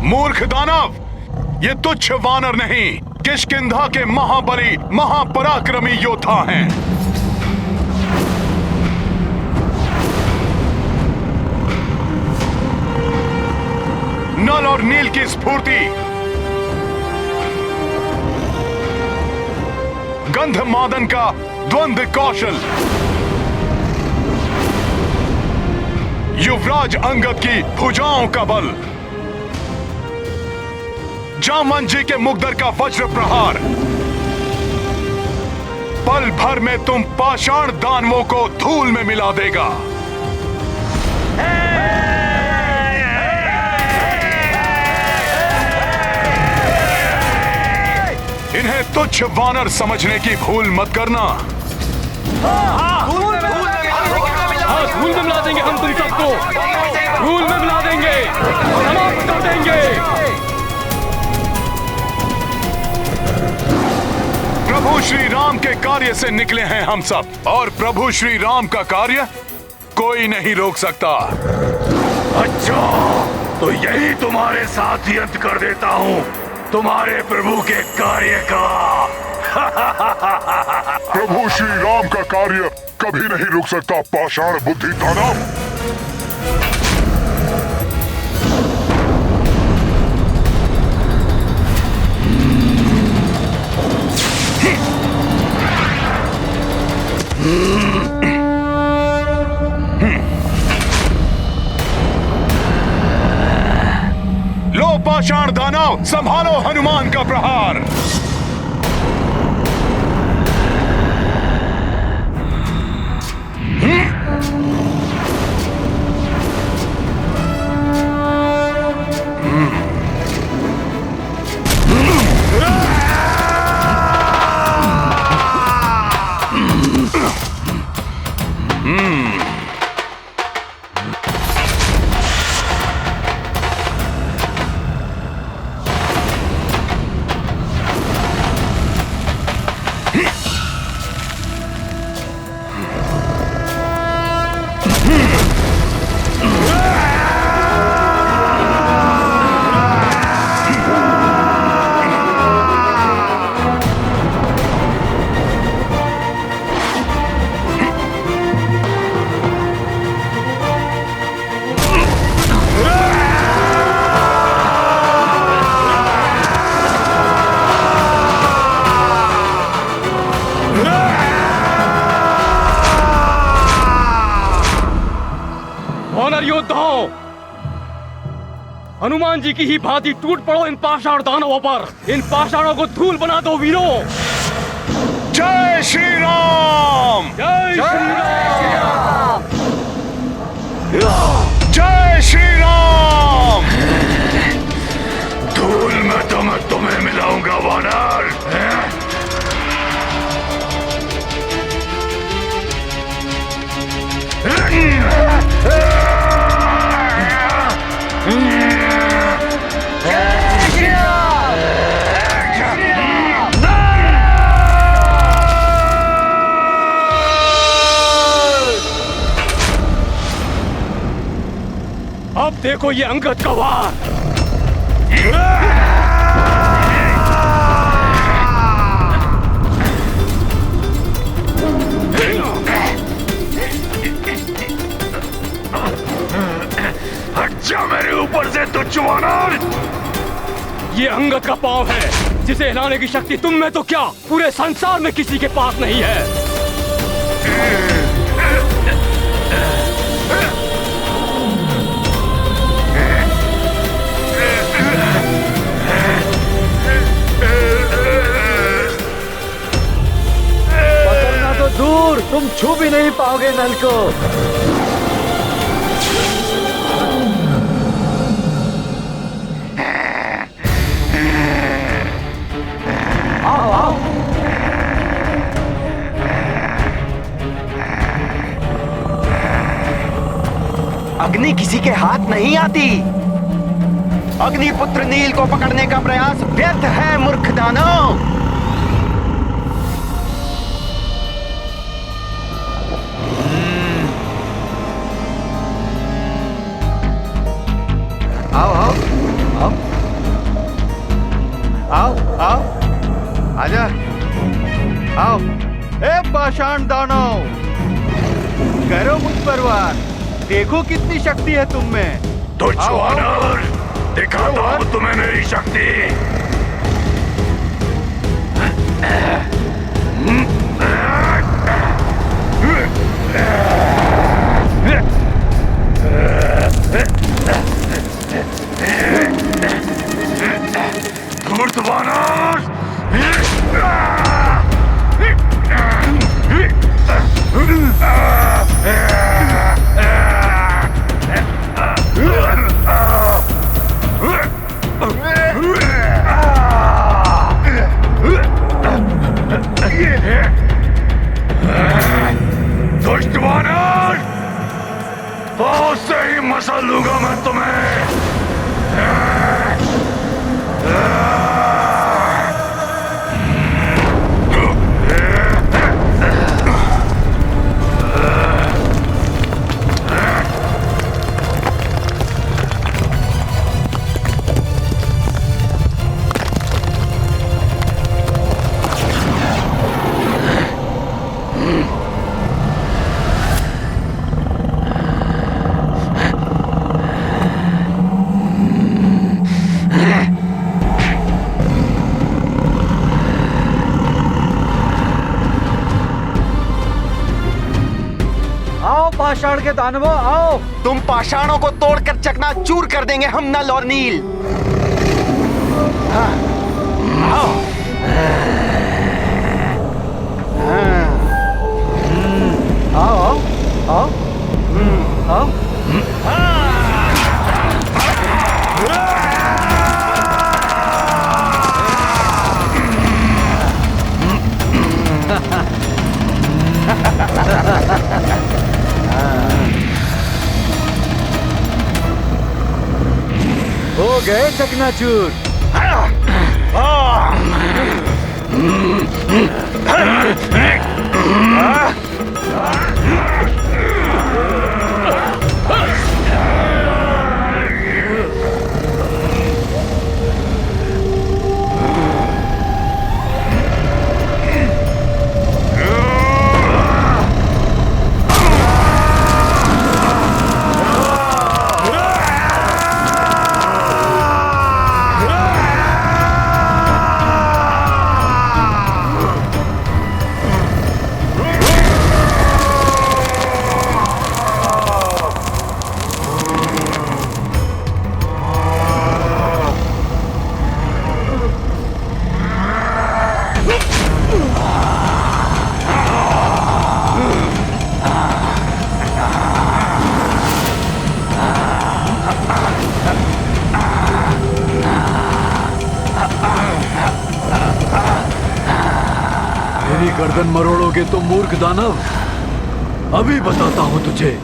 मूर्ख दानव, ये तुच्छ वानर नहीं, किष्किंधा के महाबली महापराक्रमी योद्धा हैं। नल और नील की स्फूर्ति, गंधमादन का द्वंद्व कौशल, युवराज अंगद की भुजाओं का बल, जामन जी के मुग्दर का वज्र प्रहार, पल भर में तुम पाषाण दानवों को धूल में मिला देगा। इन्हें तुच्छ वानर समझने की भूल मत करना। धूल में मिला देंगे हम तुम सबको, धूल में मिला देंगे, समाप्त कर देंगे। प्रभु श्री राम के कार्य से निकले हैं हम सब, और प्रभु श्री राम का कार्य कोई नहीं रोक सकता। अच्छा, तो यही तुम्हारे साथ ही अंत कर देता हूँ तुम्हारे प्रभु के कार्य का। प्रभु श्री राम का कार्य कभी नहीं रुक सकता पाषाण बुद्धि दानव। लो पाषाण दानव, संभालो हनुमान का प्रहार। योद्धाओं, हनुमान जी की ही भांति टूट पड़ो इन पाषाण दानवों पर, इन पाषाणों को धूल बना दो वीरों। जय श्री राम, जय श्री राम, जय श्री राम। धूल में तो मैं तुम्हें मिलाऊंगा वानर। अब देखो ये अंगद का वार। हट जा मेरे ऊपर से तुच्छ वानर। ये अंगद का पांव है, जिसे हिलाने की शक्ति तुम में तो क्या पूरे संसार में किसी के पास नहीं है। पकड़ना तो दूर, तुम छू भी नहीं पाओगे नल को। आओ आओ। अग्नि किसी के हाथ नहीं आती। अग्निपुत्र नील को पकड़ने का प्रयास व्यर्थ है मूर्ख दानव। आओ आओ आओ। आओ आओ आजा आओ। ए पाषाण दानव, करो मुझ पर वार। देखो कितनी शक्ति है तुम में। तो वानर, दिखाता हूँ तुम्हें मेरी शक्ति। धूर्त वानर, दुष्ट वानर, बहुत से ही मसल लूंगा मैं तुम्हें। पाषाण के दानवों आओ। तुम पाषाणों को तोड़कर चकनाचूर कर देंगे हम नल और नील। हाँ, आओ। आओ आओ आओ आओ। हो गए चकनाचूर। मेरी गर्दन मरोड़ोगे तो मूर्ख दानव, अभी बताता हूं तुझे।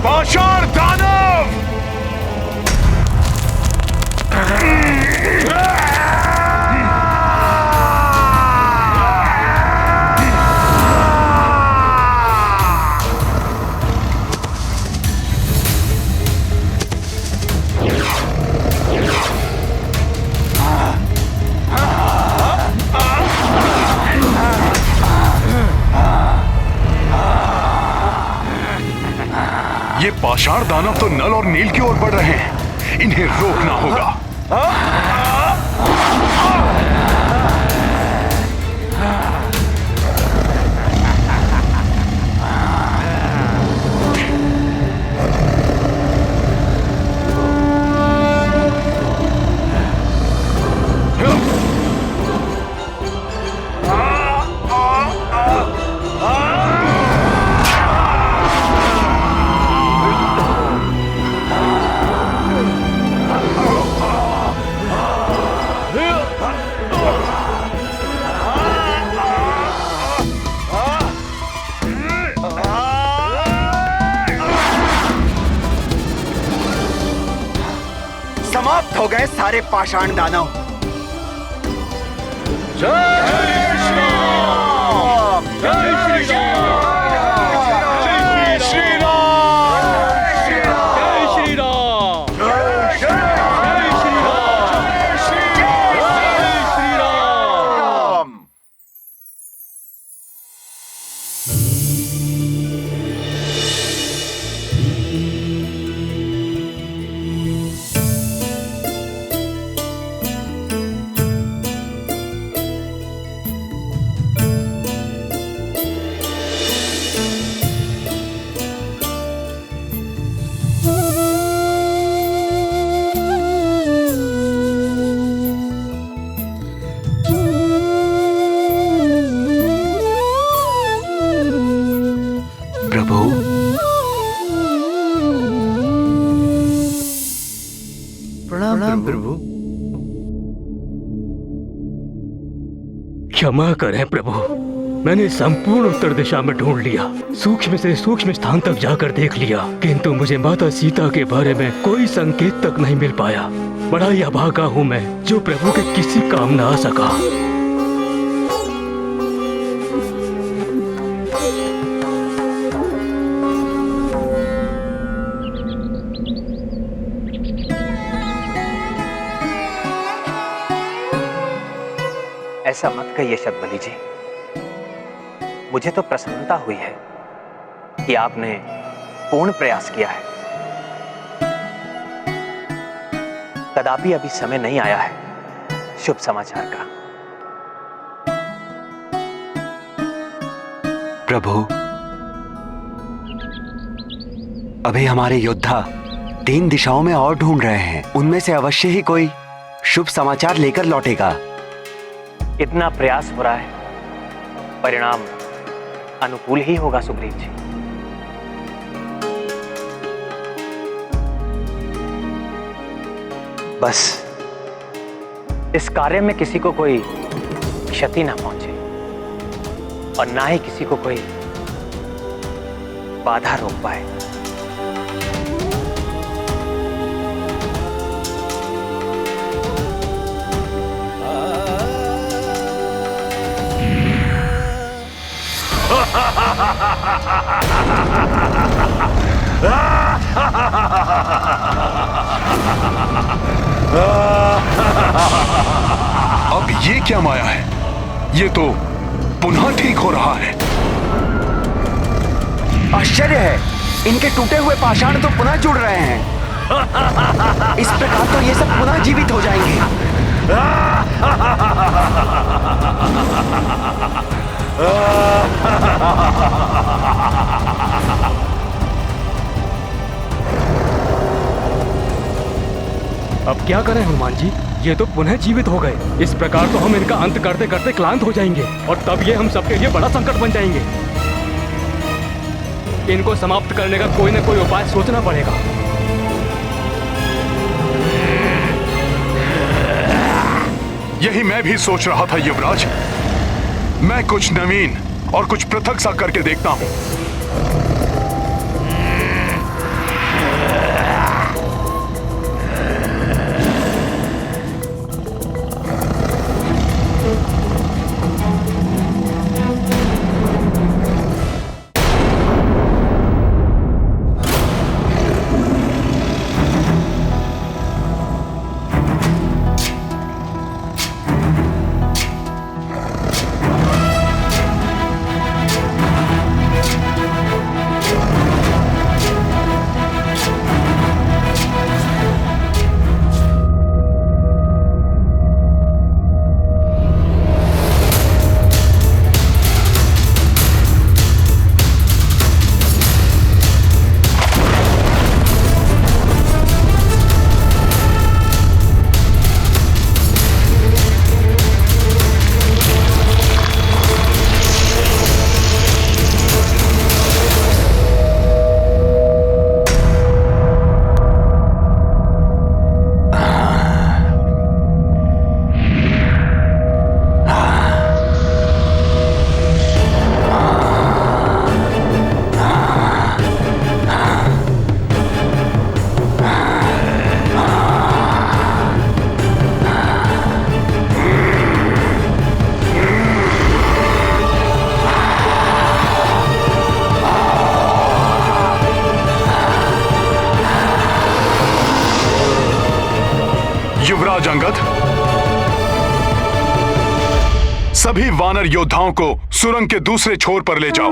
पाषाण दानव! ये पाषाण दानव तो नल और नील की ओर बढ़ रहे हैं, इन्हें रोकना होगा। हो गए सारे पाषाण दानव। जय श्री राम! जय श्री राम! जय श्री राम! जय श्री राम! जय श्री राम! जय श्री राम! प्रभु, प्रणाम प्रभु। क्षमा करें प्रभु, मैंने संपूर्ण उत्तर दिशा में ढूंढ लिया, सूक्ष्म से सूक्ष्म स्थान तक जाकर देख लिया, किंतु मुझे माता सीता के बारे में कोई संकेत तक नहीं मिल पाया। बड़ा ही अभागा हूँ मैं, जो प्रभु के किसी काम न आ सका। ऐसा मत कहिए शतबली जी, मुझे तो प्रसन्नता हुई है कि आपने पूर्ण प्रयास किया है। कदापि अभी समय नहीं आया है शुभ समाचार का। प्रभु, अभी हमारे योद्धा 3 दिशाओं में और ढूंढ रहे हैं, उनमें से अवश्य ही कोई शुभ समाचार लेकर लौटेगा। इतना प्रयास हो रहा है, परिणाम अनुकूल ही होगा सुग्रीव जी। बस इस कार्य में किसी को कोई क्षति ना पहुंचे और ना ही किसी को कोई बाधा रोक पाए। अब ये क्या माया है? ये तो पुनः ठीक हो रहा है। आश्चर्य है, इनके टूटे हुए पाषाण तो पुनः जुड़ रहे हैं। इस प्रकार तो ये सब पुनः जीवित हो जाएंगे। अब क्या करें हनुमान जी, ये तो पुनः जीवित हो गए। इस प्रकार तो हम इनका अंत करते करते क्लांत हो जाएंगे और तब ये हम सबके लिए बड़ा संकट बन जाएंगे। इनको समाप्त करने का कोई न कोई उपाय सोचना पड़ेगा। यही मैं भी सोच रहा था युवराज। मैं कुछ नवीन और कुछ पृथक सा करके देखता हूं। सभी वानर योद्धाओं को सुरंग के दूसरे छोर पर ले जाओ।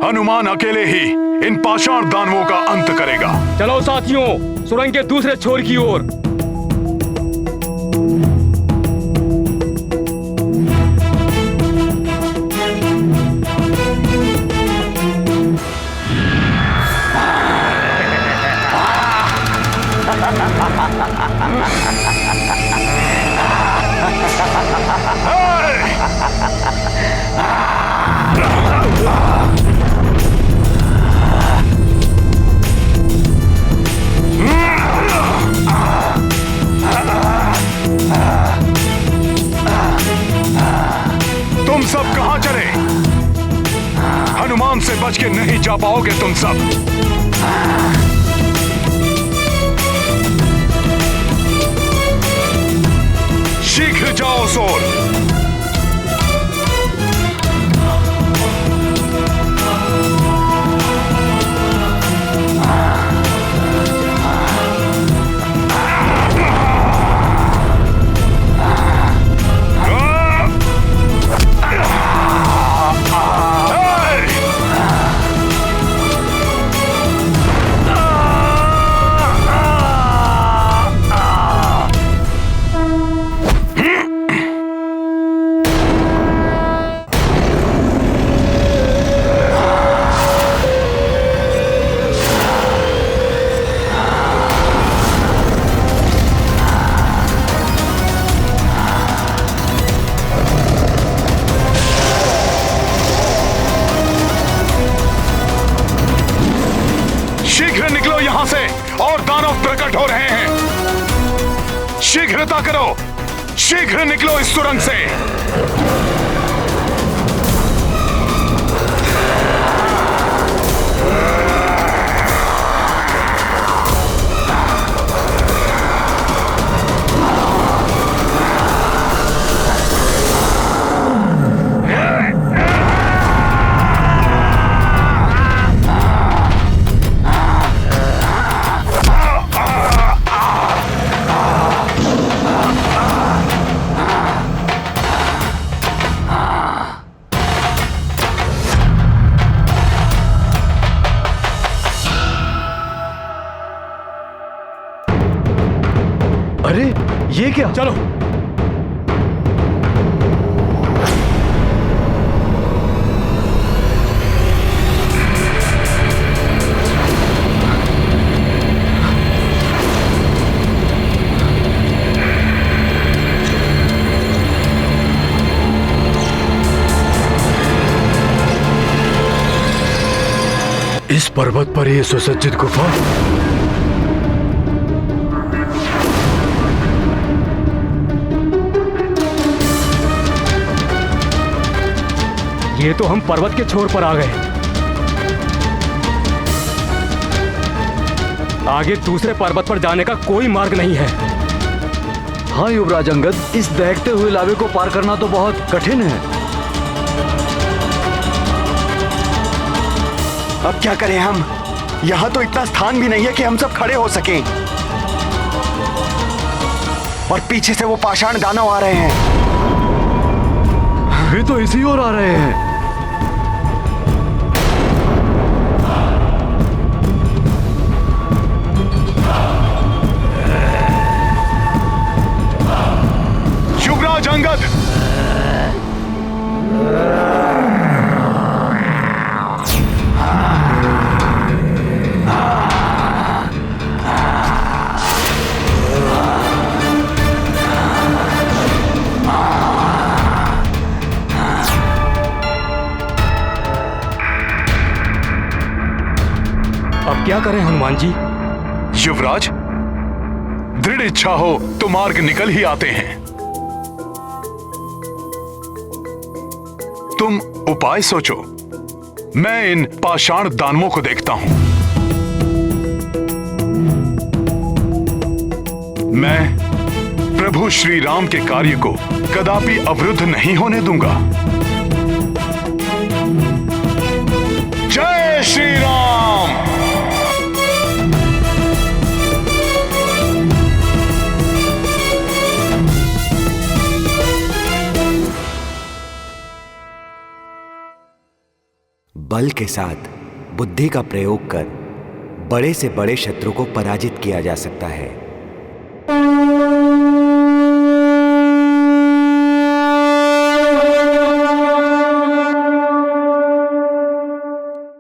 हनुमान अकेले ही इन पाषाण दानवों का अंत करेगा। चलो साथियों, सुरंग के दूसरे छोर की ओर। तुम सब कहां चले? हनुमान से बच के नहीं जा पाओगे तुम सब। शीघ्र जाओ सोर। हो रहे हैं। शीघ्रता करो, शीघ्र निकलो इस सुरंग से। अरे ये क्या? चलो इस पर्वत पर ये सुसज्जित गुफा। ये तो हम पर्वत के छोर पर आ गए। आगे दूसरे पर्वत पर जाने का कोई मार्ग नहीं है। हाँ युवराज अंगद, इस दहकते हुए लावे को पार करना तो बहुत कठिन है। अब क्या करें हम? यहाँ तो इतना स्थान भी नहीं है कि हम सब खड़े हो सकें। और पीछे से वो पाषाण दानव आ रहे हैं। वे तो इसी ओर आ रहे हैं। युवराज अंगद, अब क्या करें हनुमान जी? युवराज, दृढ़ इच्छा हो तो मार्ग निकल ही आते हैं। तुम उपाय सोचो, मैं इन पाषाण दानवों को देखता हूं। मैं प्रभु श्री राम के कार्य को कदापि अवरुद्ध नहीं होने दूंगा। जय श्री राम। बल के साथ बुद्धि का प्रयोग कर बड़े से बड़े शत्रु को पराजित किया जा सकता है।